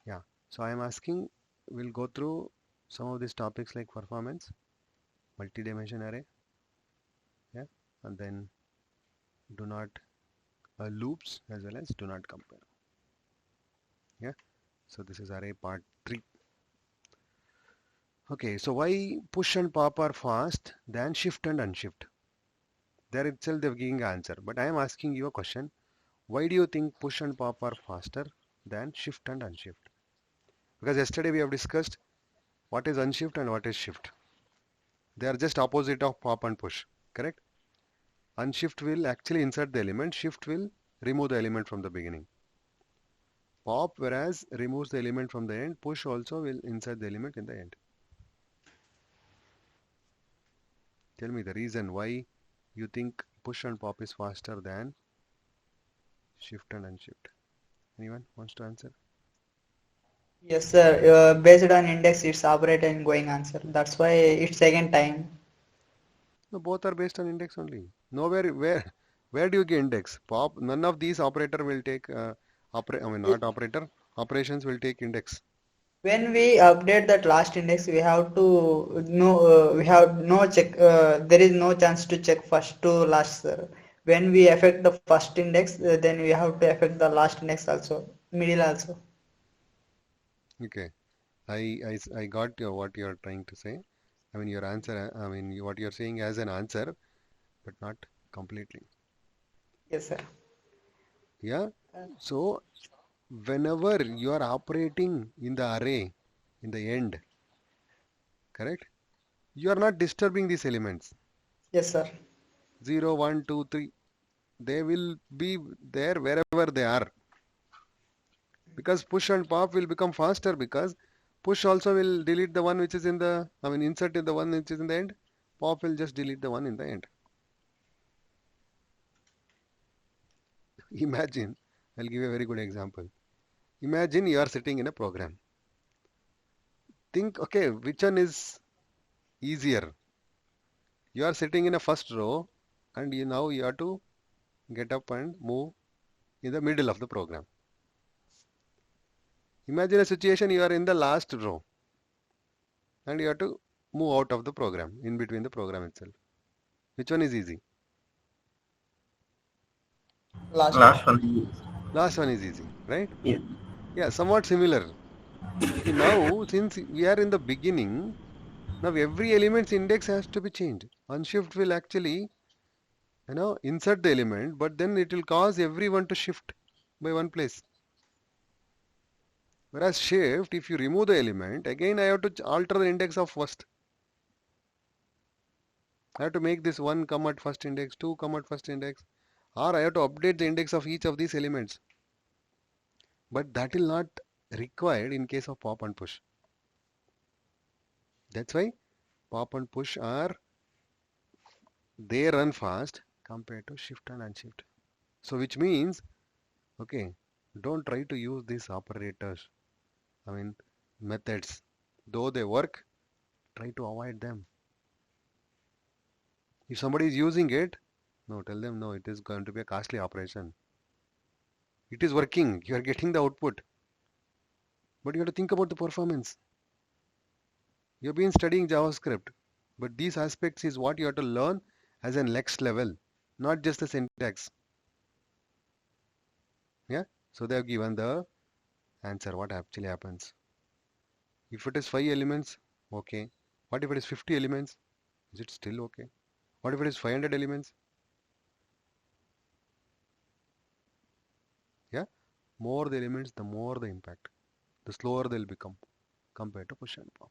Yeah. So I am asking, we'll go through some of these topics like performance, multi-dimension array, yeah, and then do not loops as well as do not compare. Yeah. So this is array part 3. Okay. So why push and pop are fast than shift and unshift? There itself they're giving an answer. But I am asking you a question. Why do you think push and pop are faster than shift and unshift? Because yesterday we have discussed what is unshift and what is shift. They are just opposite of pop and push. Correct? Unshift will actually insert the element. Shift will remove the element from the beginning. Pop, whereas removes the element from the end. Push also will insert the element in the end. Tell me the reason why you think push and pop is faster than shift and unshift. Anyone wants to answer? Yes, sir. Based on index, it's operator in going answer. That's why it's second time. No, both are based on index only. Nowhere where do you get index? Pop. None of these operator will take I mean not operator. Operations will take index. When we update that last index, we have to no, we have no check. There is no chance to check first to last, sir. When we affect the first index, then we have to affect the last index also, middle also. Okay. I got what you're trying to say. I mean your answer. I mean what you're saying as an answer, but not completely. Yes, sir. Yeah. So whenever you are operating in the array in the end, correct? You are not disturbing these elements. Yes, sir. 0, 1, 2, 3. They will be there wherever they are. Because push and pop will become faster because push also will delete the one which is in the, I mean, insert in the one which is in the end. Pop will just delete the one in the end. Imagine, I'll give you a very good example. Imagine you are sitting in a program. Think, okay, which one is easier? You are sitting in a first row and now you have to get up and move in the middle of the program. Imagine a situation you are in the last row and you have to move out of the program in between the program itself. Which one is easy? Last one. Last one. Last one is easy, right? Yeah. Yeah, somewhat similar. See now, since we are in the beginning, now every element's index has to be changed. Unshift will actually, insert the element, but then it will cause everyone to shift by one place. Whereas shift, if you remove the element, again I have to alter the index of first. I have to make this one come at first index, two come at first index, or I have to update the index of each of these elements. But that will not required in case of pop and push. That's why pop and push are they run fast compared to shift and unshift. So which means, okay, don't try to use these operators. I mean methods. Though they work, try to avoid them. If somebody is using it, no, tell them no, it is going to be a costly operation. It is working, you are getting the output, but you have to think about the performance. You've been studying JavaScript, but these aspects is what you have to learn as an next level, not just the syntax. Yeah. So they have given the answer. What actually happens? If it is 5 elements, okay. What if it is 50 elements? Is it still okay? What if it is 500 elements? Yeah. More the elements, the more the impact. The slower they'll become compared to push and pop.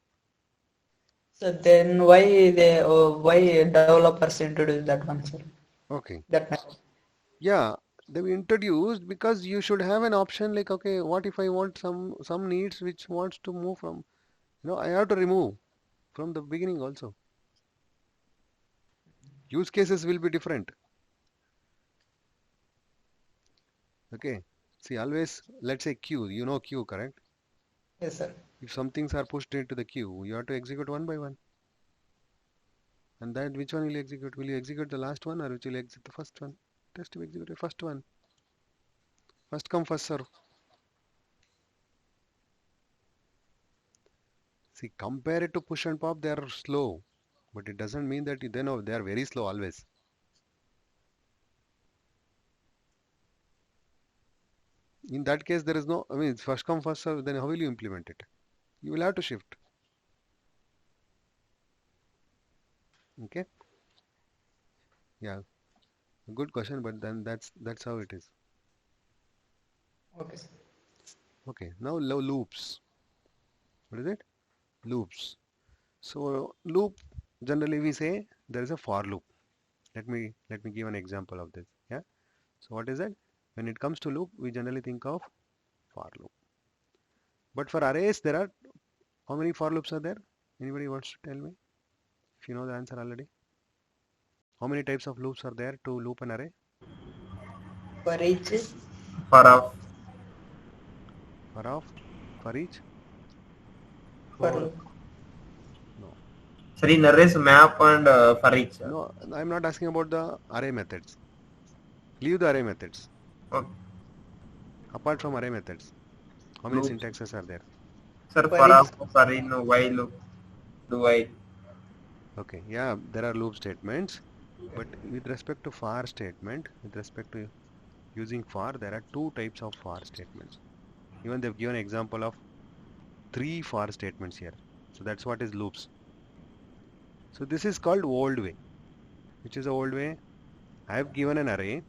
So then why developers introduce that one, sir? Okay. That method. Yeah. They were introduced because you should have an option like, okay, what if I want some needs which wants to move from, I have to remove from the beginning also. Use cases will be different. Okay. See, always, let's say queue. You know queue, correct? Yes, sir. If some things are pushed into the queue, you have to execute one by one. And that which one will you execute? Will you execute the last one or which will you execute the first one? Just to execute the first one. First come, first serve. See, compare it to push and pop, they are slow, but it doesn't mean that they know they are very slow always. In that case, there is no, I mean, it's first come first serve, then how will you implement it? You will have to shift. Okay, yeah, good question, but then that's how it is. Okay, sir. Okay, now loops. What is it? Loops. So loop, generally we say there is a for loop. Let me give an example of this. Yeah. So what is it? When it comes to loop, we generally think of for loop. But for arrays, there are how many for loops are there? Anybody wants to tell me? If you know the answer already. How many types of loops are there to loop an array? For each, For of For of, for each? for for No. sorry, in arrays map and for each. No, I'm not asking about the array methods. Leave the array methods. Okay. Apart from array methods, how many Loops. syntaxes are there? Sir, for for each. of, for in, while loop, do while. Okay, yeah, there are loop statements. But with respect to for statement, with respect to using for, there are two types of for statements. Even they've given example of three for statements here. So that's what is loops. So this is called old way. Which is the old way? I have given an array.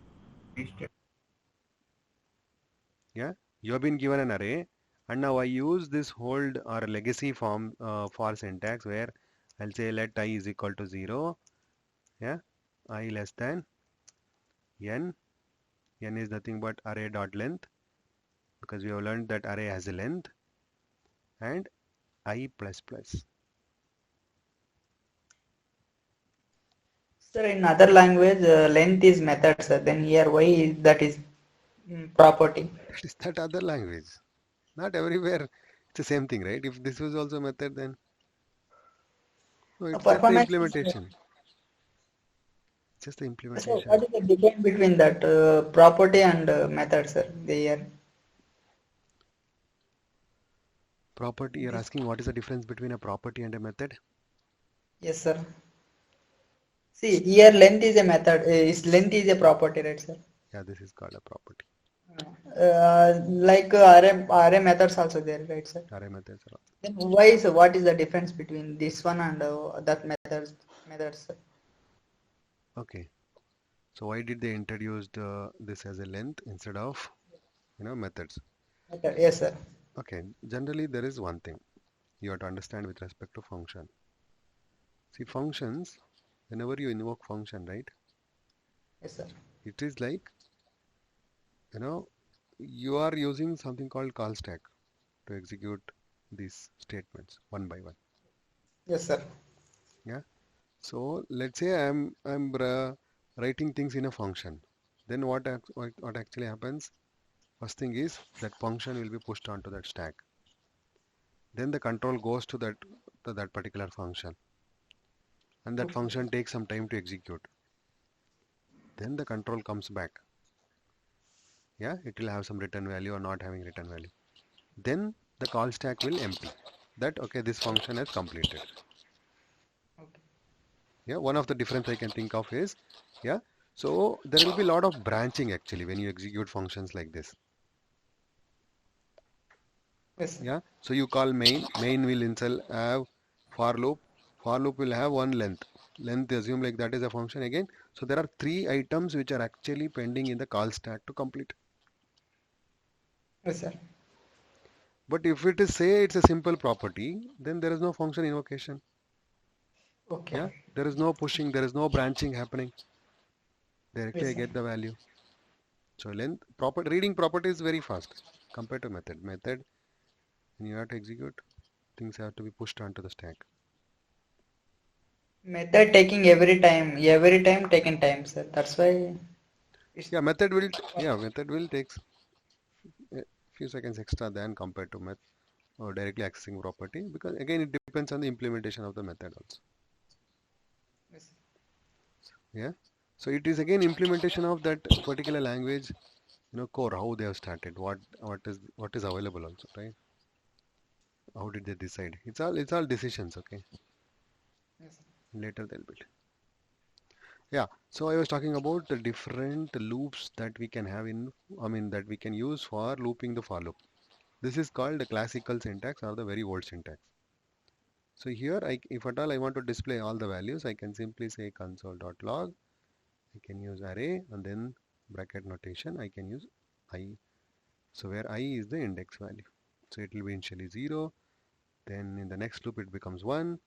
Yeah, you have been given an array, and now I use this hold or legacy form for syntax where I'll say let I is equal to 0. Yeah, I less than n. N is nothing but array dot length because we have learned that array has a length, and I plus plus. Sir, in other language, length is method, sir. Then here, why is that is property? That is that other language. Not everywhere it's the same thing, right? If this was also a method, then no, it's just the Performance is, implementation. Just the sir, what implementation. is the difference between that property and method, sir? The here. Property, you're This, asking what is the difference between a property and a method? yes, sir. See, here length is a method. Is length is a property, right, sir? Yeah, this is called a property. Like array methods also there, right, sir? Array methods are all. Then why is what is the difference between this one and that methods, sir? Okay. So why did they introduce this as a length instead of methods? Method, yes, sir. Okay. Generally, there is one thing you have to understand with respect to function. See, functions. Whenever you invoke function, right? Yes, sir. It is like you know you are using something called call stack to execute these statements one by one. Yes, sir. Yeah. So let's say I'm writing things in a function. Then what actually happens? First thing is that function will be pushed onto that stack. Then the control goes to that particular function, and that Okay. function takes some time to execute. Then the control comes back. Yeah, it will have some return value or not having return value. Then the call stack will empty. That okay, this function has completed. Okay. Yeah, one of the difference I can think of is yeah. So there will be a lot of branching actually when you execute functions like this. Yes, sir. Yeah, so you call main will incel have for loop. For loop will have one length assume like that is a function again. So there are three items which are actually pending in the call stack to complete. Yes, sir. But if it is say it's a simple property, then there is no function invocation. Okay. Yeah, there is no pushing, there is no branching happening. Directly Yes, I sir. get the value. So length proper reading property is very fast compared to method. Method when you have to execute, things have to be pushed onto the stack. Method taking every time taking time, sir. That's why it's Yeah, method will take a few seconds extra than compared to method or directly accessing property because again it depends on the implementation of the method also. yes, Yeah. So it is again implementation of that particular language, core, how they have started, what is available also, right? how did they decide? It's all decisions, okay? Yes, sir. Later they'll build. Yeah, so I was talking about the different loops that we can have that we can use for looping the for loop. This is called the classical syntax or the very old syntax. So here, if at all I want to display all the values, I can simply say console.log. I can use array and then bracket notation. I can use I. So where I is the index value. So it will be initially 0. Then in the next loop it becomes 1.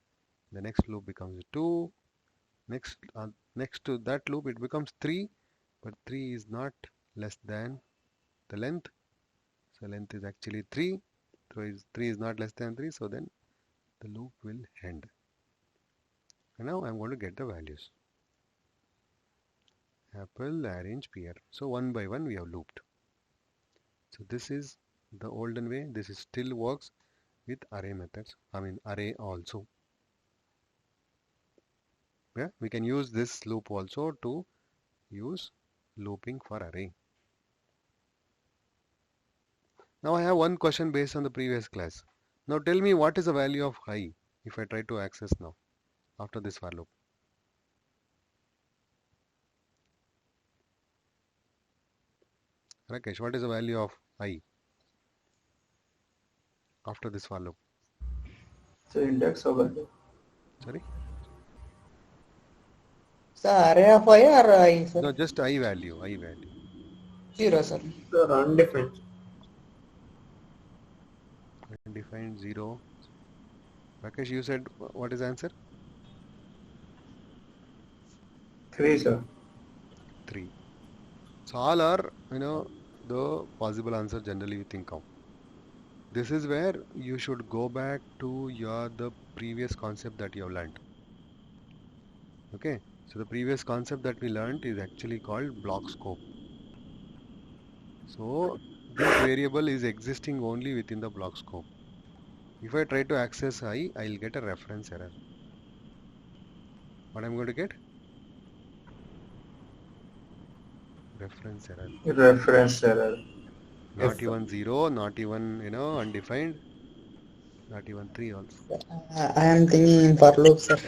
The next loop becomes 2. Next to that loop it becomes 3. But 3 is not less than the length. So length is actually 3. So 3 is not less than 3. So then the loop will end. And now I'm going to get the values. Apple, orange, pear. So one by one we have looped. So this is the olden way. This is still works with array methods. Array also. Yeah, we can use this loop also to use looping for array. Now I have one question based on the previous class. Now tell me what is the value of I if I try to access now after this for loop. Rakesh, what is the value of I after this for loop? So index over. Sorry? So array of I or I, sir? No, just I value. 0, sir. So undefined. Undefined 0. Rakesh, you said what is the answer? 3, sir. 3. So all are, the possible answer generally you think of. This is where you should go back to the previous concept that you have learned. Okay, so the previous concept that we learned is actually called block scope. So this variable is existing only within the block scope. If I try to access I, I'll get a reference error. What I'm going to get? Reference error. Reference error. Not even 0, not even, undefined, not even 3 also. I am thinking in for loop, sir.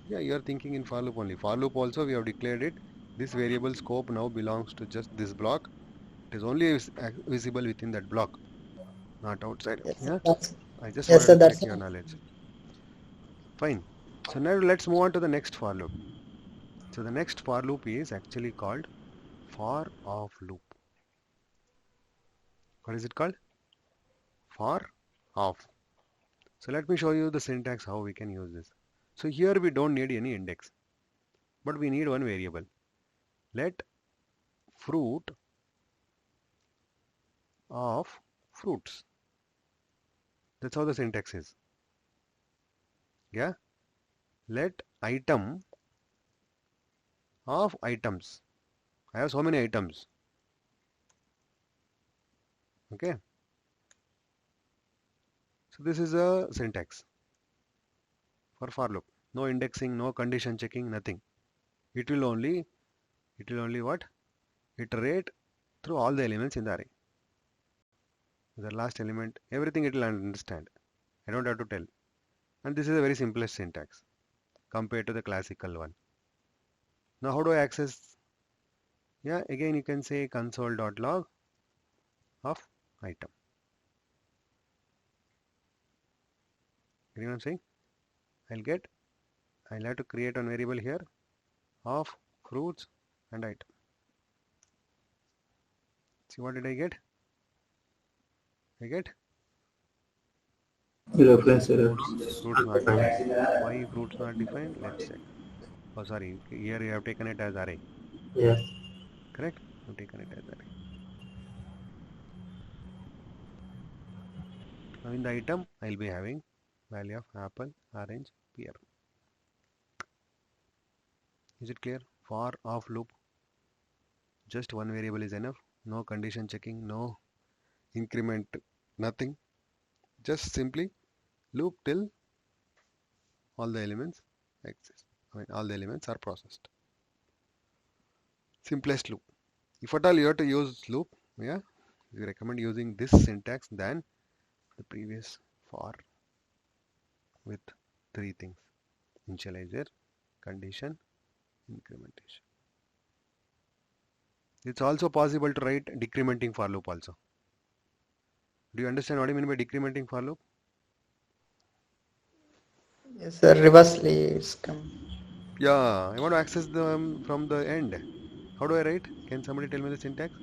Yeah, you are thinking in for loop only. For loop also we have declared it. This variable scope now belongs to just this block. It is only visible within that block, not outside. Yes, sir. Yeah, I just Yes, wanted sir. to That's check your knowledge. Fine. So now let's move on to the next for loop. So the next for loop is actually called for of loop. What is it called? For of. So let me show you the syntax how we can use this. So here we don't need any index, but we need one variable. Let fruit of fruits. That's how the syntax is. Yeah. Let item of items. I have so many items. Okay. So this is a syntax for loop. No indexing, no condition checking, nothing. It will only what? Iterate through all the elements in the array. The last element, everything it will understand. I don't have to tell. And this is a very simplest syntax compared to the classical one. Now how do I access? Yeah, again you can say console.log of item. You know what I'm saying? I'll have to create one variable here of fruits and item. See what did I get? I get Reference error. fruits not defined. Why fruits not defined? Let's check. Oh sorry, here you have taken it as array. Yes. Correct? You've taken it as array. Now in the item, I'll be having value of apple, orange, pear. Is it clear? For of loop, just one variable is enough. No condition checking, no increment, nothing. Just simply loop till all the elements exist. All the elements are processed. Simplest loop. If at all you have to use loop, yeah, we recommend using this syntax than the previous for with three things: initializer, condition, incrementation. It's also possible to write decrementing for loop also. Do you understand what I mean by decrementing for loop? Yes, sir. Reversely, it's come. Yeah, I want to access them from the end. How do I write? Can somebody tell me the syntax?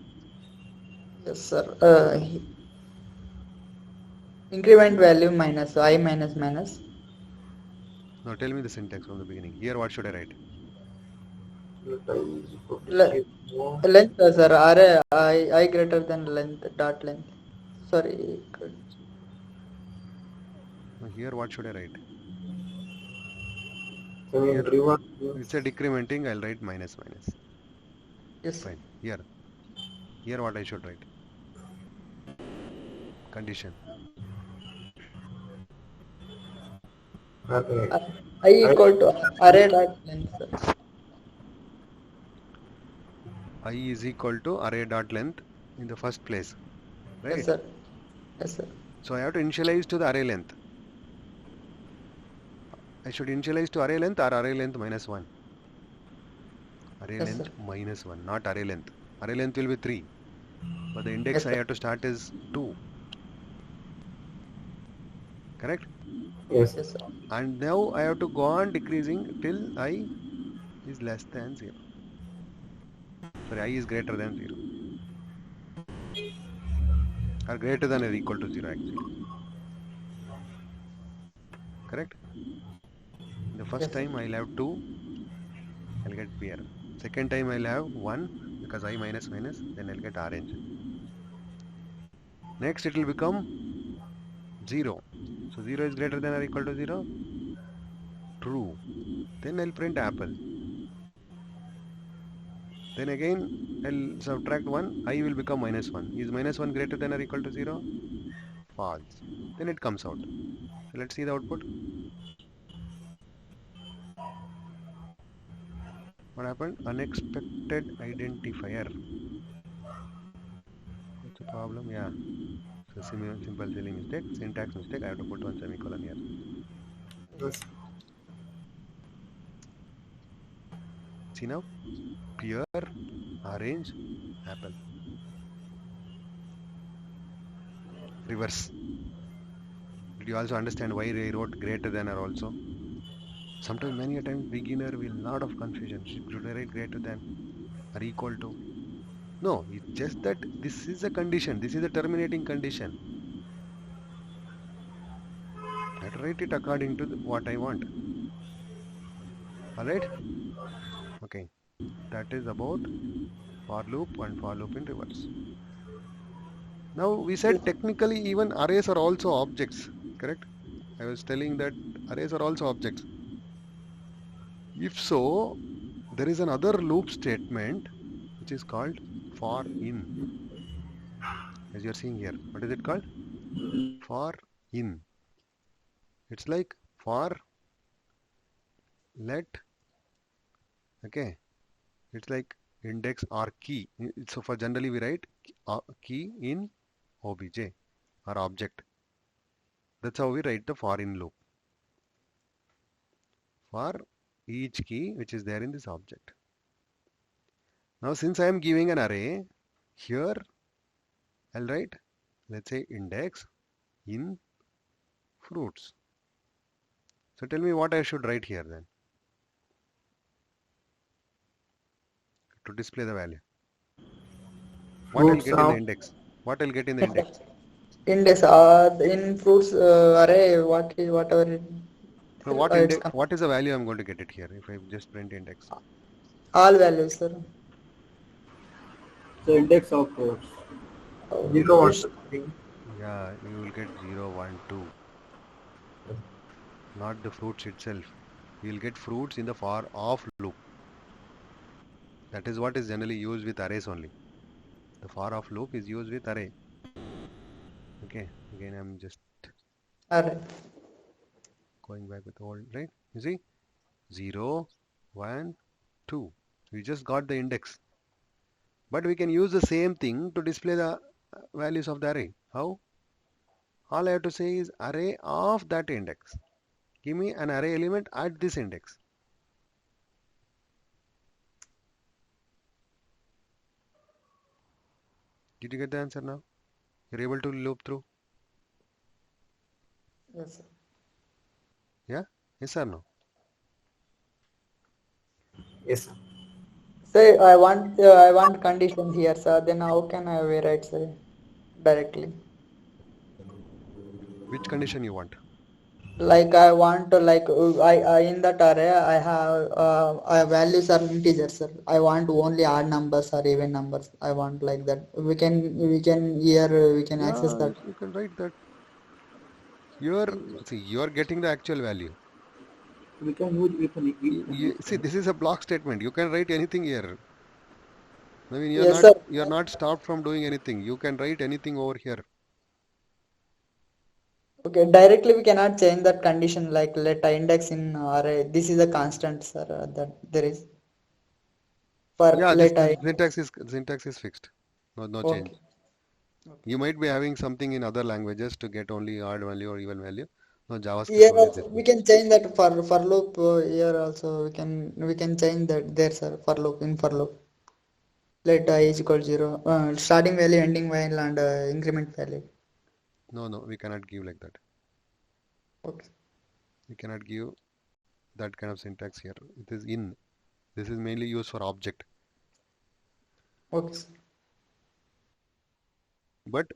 Yes, sir. Increment value minus I minus minus. No, tell me the syntax from the beginning. Here, what should I write? If I is equal to Le- shift more, Length, sir. Array I greater than length dot length. Sorry. No, here, what should I write? I mean Here, reverse. instead decrementing, I'll write minus minus. Yes, sir. Fine. Here, what I should write? Condition. Okay. I I equal to array dot length, sir. I is equal to array dot length in the first place, Yes, right? sir. Yes, sir. So I have to initialize to the array length. I should initialize to array length or array length minus 1. Array Yes, sir. length minus 1, not array length. Array length will be 3, but the index Yes, I sir. have to start is 2, correct? yes. Yes, sir. And now I have to go on decreasing till I is less than 0. Sorry, I is greater than 0. Or greater than or equal to 0 actually. Correct? The first Yes, sir. time I'll have 2, I'll get pear. Second time I'll have 1 because I minus minus, then I'll get orange. Next it will become 0. So 0 is greater than or equal to 0? True. Then I'll print apple. Then again I'll subtract 1, I will become minus 1. Is minus 1 greater than or equal to 0? False. Then it comes out. So let's see the output. What happened? Unexpected identifier. What's the problem? Yeah. So simple silly mistake, syntax mistake. I have to put one semicolon here. Yes. See now? Pear, orange, apple. Reverse. Did you also understand why I wrote greater than or also? Sometimes many a times beginner will lot of confusion. Should I write greater than or equal to? No, it's just that this is a condition. This is a terminating condition. I have to write it according to what I want. Alright? Okay. That is about for loop and for loop in reverse. Now we said technically even arrays are also objects, correct? I was telling that arrays are also objects. If so, there is another loop statement which is called for in, as you are seeing here. What is it called? For in. It's like for let, okay. It's like index or key. So for generally we write key in obj or object. That's how we write the for in loop. For each key which is there in this object. Now since I am giving an array, here I'll write, let's say index in fruits. So tell me what I should write here then to display the value. What I'll Fruits get in the of index? What I'll get in the index? Index in fruits array whatever No, what it's index? come. What is the value I'm going to get it here if I just print index? All values, sir. the index of fruits. Oh, 0 1 this 2 Yeah, you will get 0, 1, 2, not the fruits itself. You will get fruits in the for of loop. That is what is generally used with arrays only. The for of loop is used with array. Okay, again I'm just array. going back with the old, right? You see, 0, 1, 2. We just got the index. But we can use the same thing to display the values of the array. How? All I have to say is array of that index. Give me an array element at this index. Did you get the answer now? You're able to loop through? Yes, sir. Yeah? Yes or no? Yes, sir. Say I want condition here, sir. Then how can I rewrite, sir, directly? Which condition you want? Like I want to I in that array I have values are integers, sir. I want only odd numbers or even numbers. I want like that. We can here we can access Yeah, that. you can write that. You're see, you're getting the actual value. We can use if an if See, condition. this is a block statement. You can write anything here. I mean, Yes, sir. you're not stopped from doing anything. You can write anything over here. Okay, directly we cannot change that condition like let index in array. This is a constant, sir. That there is for Yeah, this let I. syntax is fixed. No change. Okay. Okay. You might be having something in other languages to get only odd value or even value. No, JavaScript Here only also this we much. can change that for loop. Here also we can change that there, sir. For loop in for loop. Let I is equal 0. Starting value, ending value, and increment value. No, we cannot give like that. Okay. We cannot give that kind of syntax here. It is in. This is mainly used for object. Okay, sir. But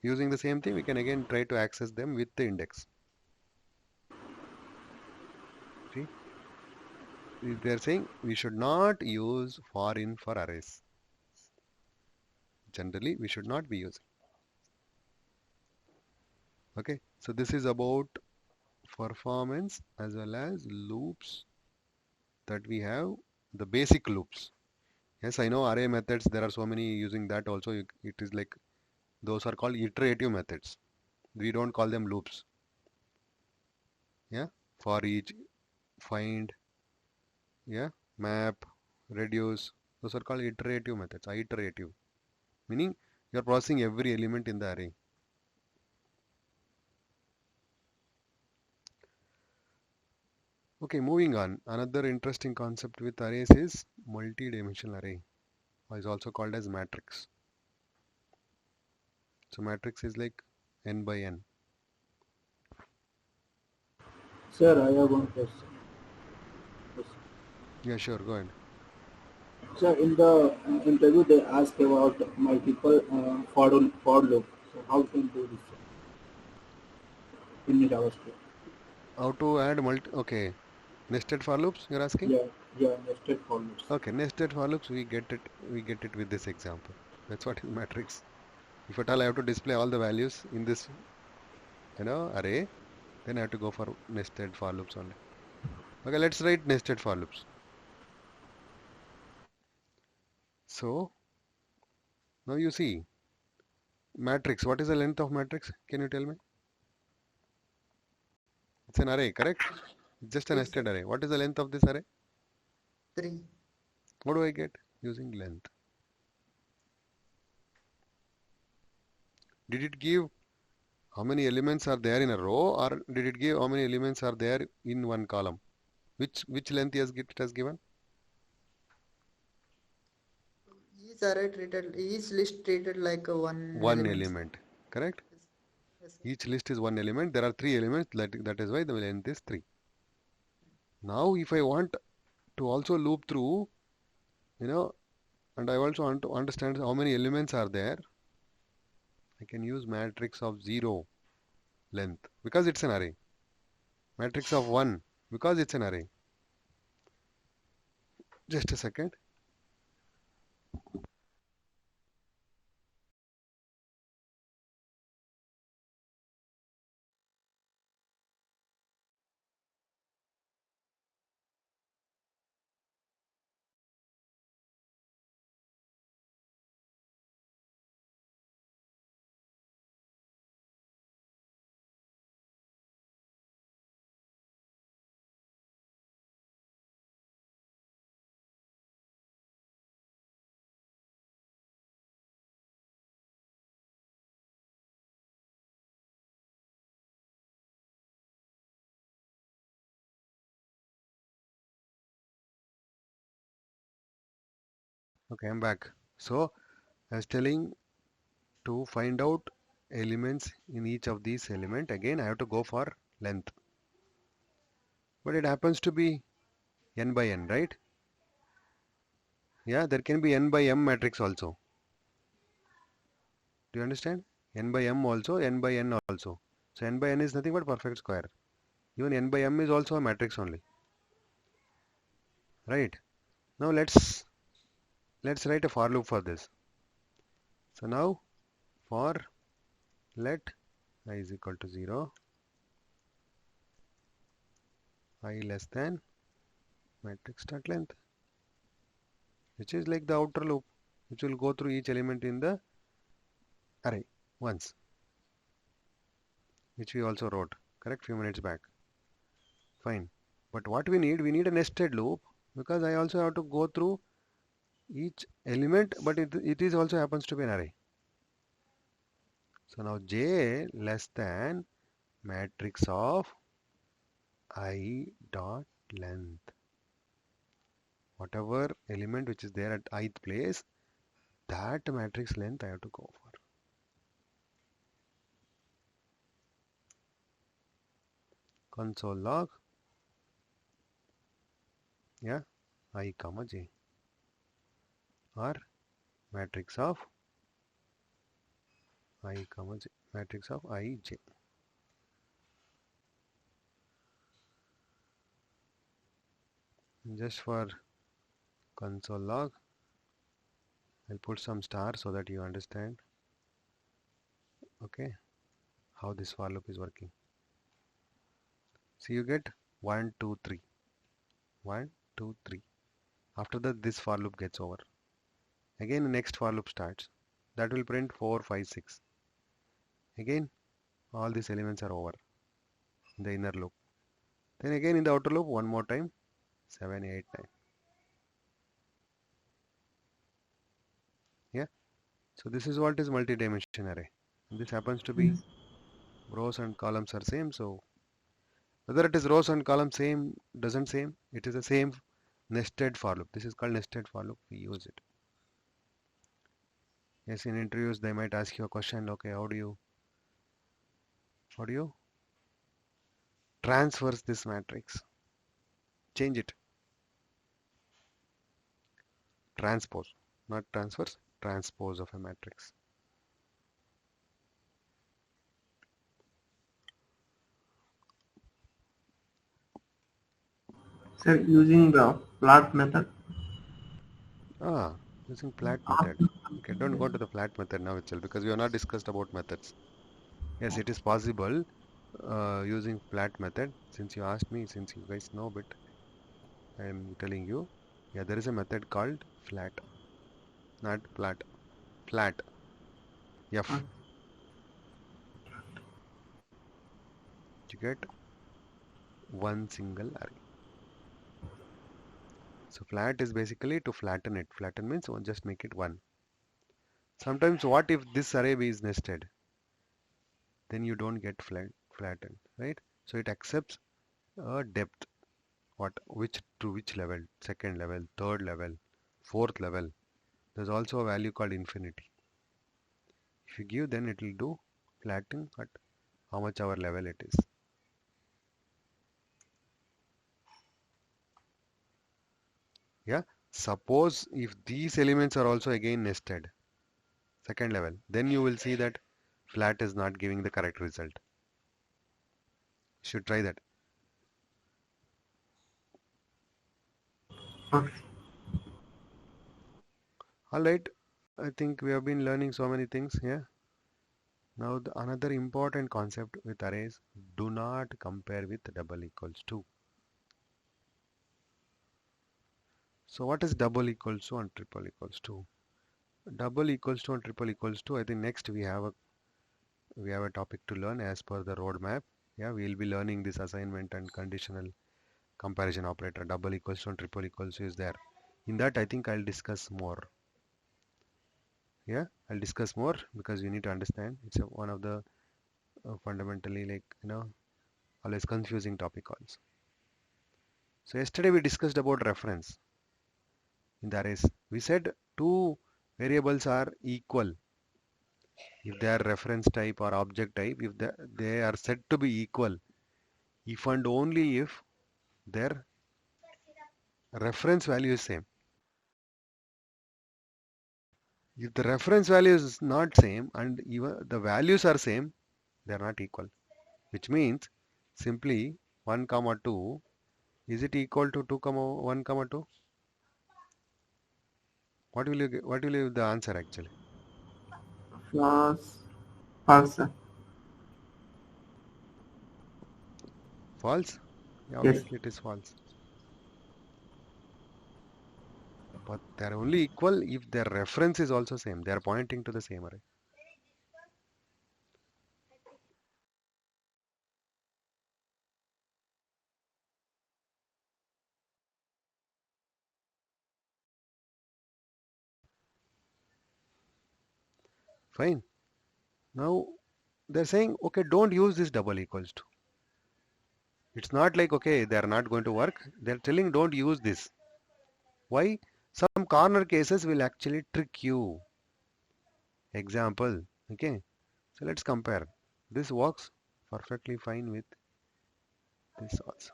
using the same thing, we can again try to access them with the index. See, they're saying we should not use for in for arrays. Generally, we should not be using. Okay, so this is about performance as well as loops that we have, the basic loops. Yes, I know array methods, there are so many using that also. It is like those are called iterative methods. We don't call them loops. Yeah, for each, find, yeah, map, reduce. Those are called iterative methods. Iterative, meaning you're processing every element in the array. Okay, moving on. Another interesting concept with arrays is multi-dimensional array, or is also called as matrix. So matrix is like n by n. Sir, I have one question. Yes. Yeah, sure, go ahead. Sir, in the interview they ask about multiple for loop. So how can do this in JavaScript? How to add okay, nested for loops, you're asking? Yeah, yeah, nested for loops. Okay, nested for loops, we get it with this example. That's what is matrix. If at all I have to display all the values in this, array, then I have to go for nested for loops only. Okay, let's write nested for loops. So now you see matrix. What is the length of matrix? Can you tell me? It's an array, correct? It's just a Yes, sir. nested array. What is the length of this array? 3. What do I get using length? Did it give how many elements are there in a row, or did it give how many elements are there in one column? Which length it has given? Each array treated, each list treated like a one One element. element, correct? Yes, yes, sir. Each list is one element. There are three elements. That is why the length is 3. Now, if I want to also loop through, you know, and I also want to understand how many elements are there, I can use matrix of 0 length because it's an array. Matrix of 1 because it's an array. Just a second. Okay, I'm back. So I was telling to find out elements in each of these element. Again, I have to go for length. But it happens to be n by n, right? Yeah, there can be n by m matrix also. Do you understand? N by m also, n by n also. So n by n is nothing but perfect square. Even n by m is also a matrix only, right? Now let's write a for loop for this. So now for let I is equal to 0, I less than matrix start length, which is like the outer loop, which will go through each element in the array once, which we also wrote, correct, few minutes back. Fine. But what we need a nested loop because I also have to go through each element, but it is also happens to be an array. So now j less than matrix of I dot length. Whatever element which is there at ith place, that matrix length I have to go for. Console log, yeah, I comma j, or matrix of I comma j, matrix of I j. Just for console log, I'll put some star so that you understand, okay, how this for loop is working. So you get 1, 2, 3, 1, 2, 3. After that, this for loop gets over. Again, the next for loop starts. That will print 4, 5, 6. Again, all these elements are over in the inner loop. Then again in the outer loop, one more time, 7, 8, 9. Yeah. So this is what is multi-dimension array. This happens to be rows and columns are same. So whether it is rows and columns same, doesn't same, it is the same nested for loop. This is called nested for loop. We use it. Yes, in interviews they might ask you a question. Okay, how do you transverse this matrix? Change it. Transpose, not transverse. Transpose of a matrix. Sir, using the plot method. Ah, using flat method. Okay, don't go to the flat method now itself because we have not discussed about methods. Yes, it is possible using flat method. Since you asked me, since you guys know, but I am telling you. Yeah, there is a method called flat, not flat. Flat. F. You get one single array. So flat is basically to flatten it. Flatten means just make it one. Sometimes what if this array is nested? Then you don't get flattened, right? So it accepts a depth. What, which to which level? Second level, third level, fourth level. There's also a value called infinity. If you give, then it will do flatten at how much our level it is. Yeah. Suppose if these elements are also again nested, second level, then you will see that flat is not giving the correct result. Should try that. Okay. All right. I think we have been learning so many things here. Now another important concept with arrays, do not compare with double equals to. So what is double equals to and triple equals to? Double equals to and triple equals to, I think next we have a topic to learn as per the roadmap. Yeah, we'll be learning this assignment and conditional comparison operator. Double equals to and triple equals to is there. In that I think I'll discuss more. Yeah, I'll discuss more because you need to understand. It's one of the fundamentally, like, always confusing topic also. So yesterday we discussed about reference in the arrays. We said two variables are equal, if they are reference type or object type, if they are said to be equal, if and only if their reference value is same. If the reference value is not same and even the values are same, they are not equal. Which means simply 1 comma 2, is it equal to 2 comma 1 comma 2? What will you get, what will you the answer actually? False. False, sir. False? Yeah, Yes. obviously it is false. But they are only equal if their reference is also same. They are pointing to the same array. Fine. Now they're saying, okay, don't use this double equals to. It's not like, okay, they're not going to work. They're telling don't use this. Why? Some corner cases will actually trick you. Example, okay. So let's compare. This works perfectly fine with this also.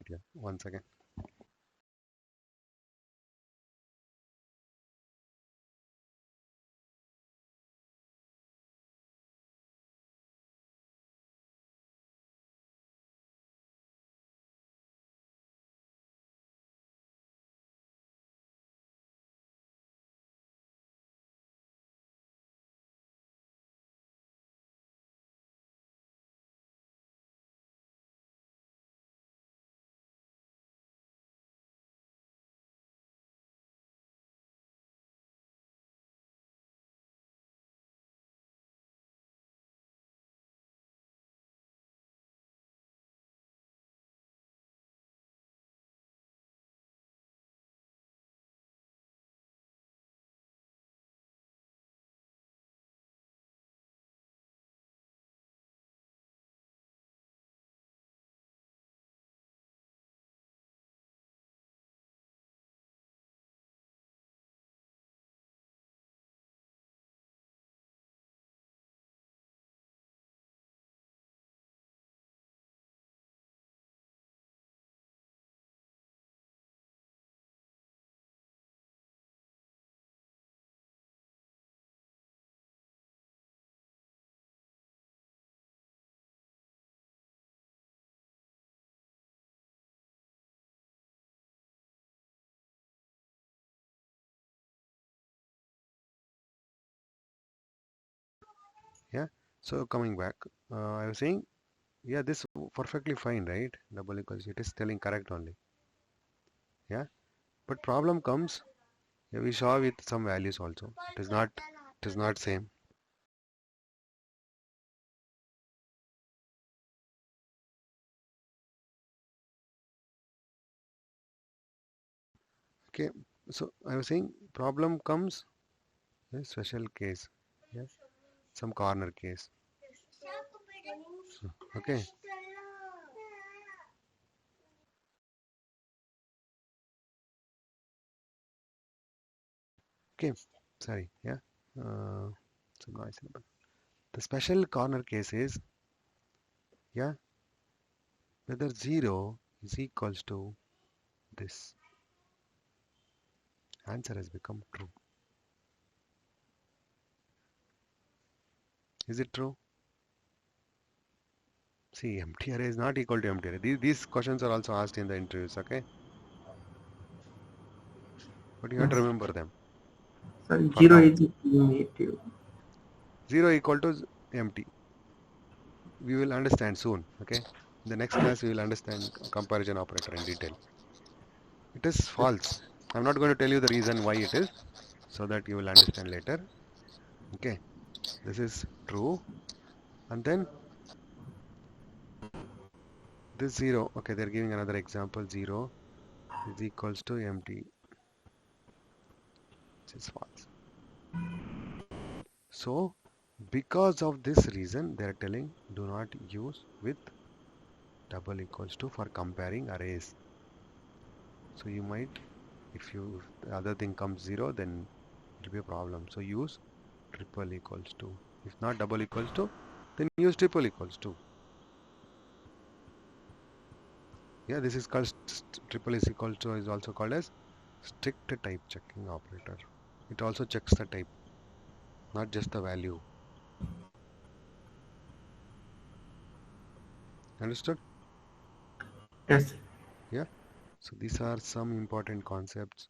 Yeah, once again. Yeah. So coming back, I was saying, yeah, this perfectly fine, right? Double equals, it is telling correct only. Yeah. But problem comes, yeah, we saw with some values also. It is not same. Okay. So I was saying problem comes a special case. Yeah. Some corner case. So, okay. Okay. Sorry. Yeah. Some noise in the back. The special corner case is, yeah, whether 0 is equals to this. Answer has become true. Is it true? See, empty array is not equal to empty array. These questions are also asked in the interviews, okay? But you have to Yes. remember them So for 0 now. is negative. 0 equal to empty. We will understand soon, okay? In the next class, we will understand comparison operator in detail. It is false. I'm not going to tell you the reason why it is, so that you will understand later. Okay, this is true. And then this 0, okay, they're giving another example. 0 is equals to empty, which is false. So, because of this reason, they're telling do not use with double equals to for comparing arrays. So you might, if the other thing comes 0, then it will be a problem. So use triple equals to. If not double equals to, then use triple equals to. Yeah, this is called triple is equal to is also called as strict type checking operator. It also checks the type, not just the value. Understood? Yes. Yeah. So these are some important concepts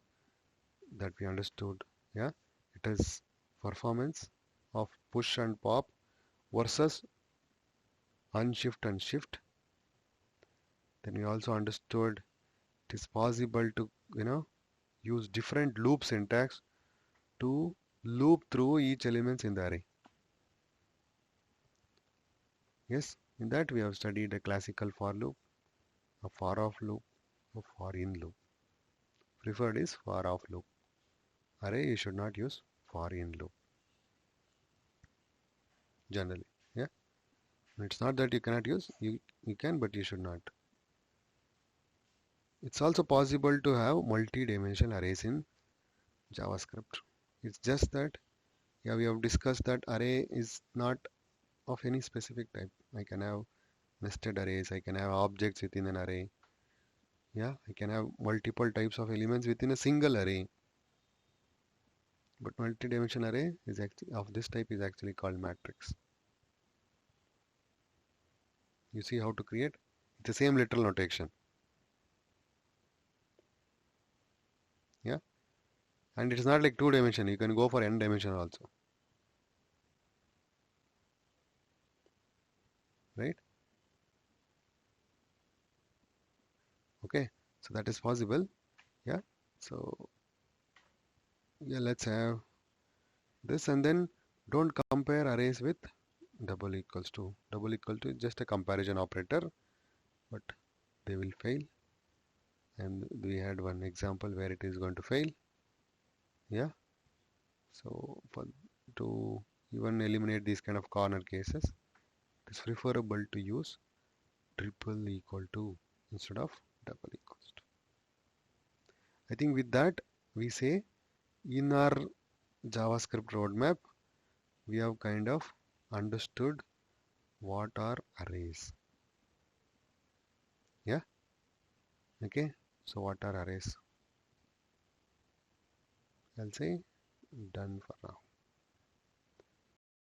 that we understood. Yeah. It is performance of push and pop versus unshift and shift. Then we also understood it is possible to, use different loop syntax to loop through each elements in the array. Yes, in that we have studied a classical for loop, a far off loop, a for in loop. Preferred is far off loop. Array you should not use for in loop generally. Yeah, it's not that you cannot use, you can, but you should not. It's also possible to have multi-dimensional arrays in JavaScript. It's just that, yeah, we have discussed that array is not of any specific type. I can have nested arrays, I can have objects within an array. Yeah, I can have multiple types of elements within a single array. But multi-dimensional array is actually of this type is actually called matrix. You see how to create? It's the same literal notation. Yeah, and it's not like 2 dimension. You can go for n dimension also, right? Okay, so that is possible. Yeah, so yeah, let's have this, and then don't compare arrays with double equals to. Double equal to is just a comparison operator, but they will fail. And we had one example where it is going to fail. Yeah, so to even eliminate these kind of corner cases, it's preferable to use triple equal to instead of double equals to. I think with that we say in our JavaScript roadmap we have kind of understood what are arrays. Yeah, okay, so what are arrays? I'll say done for now.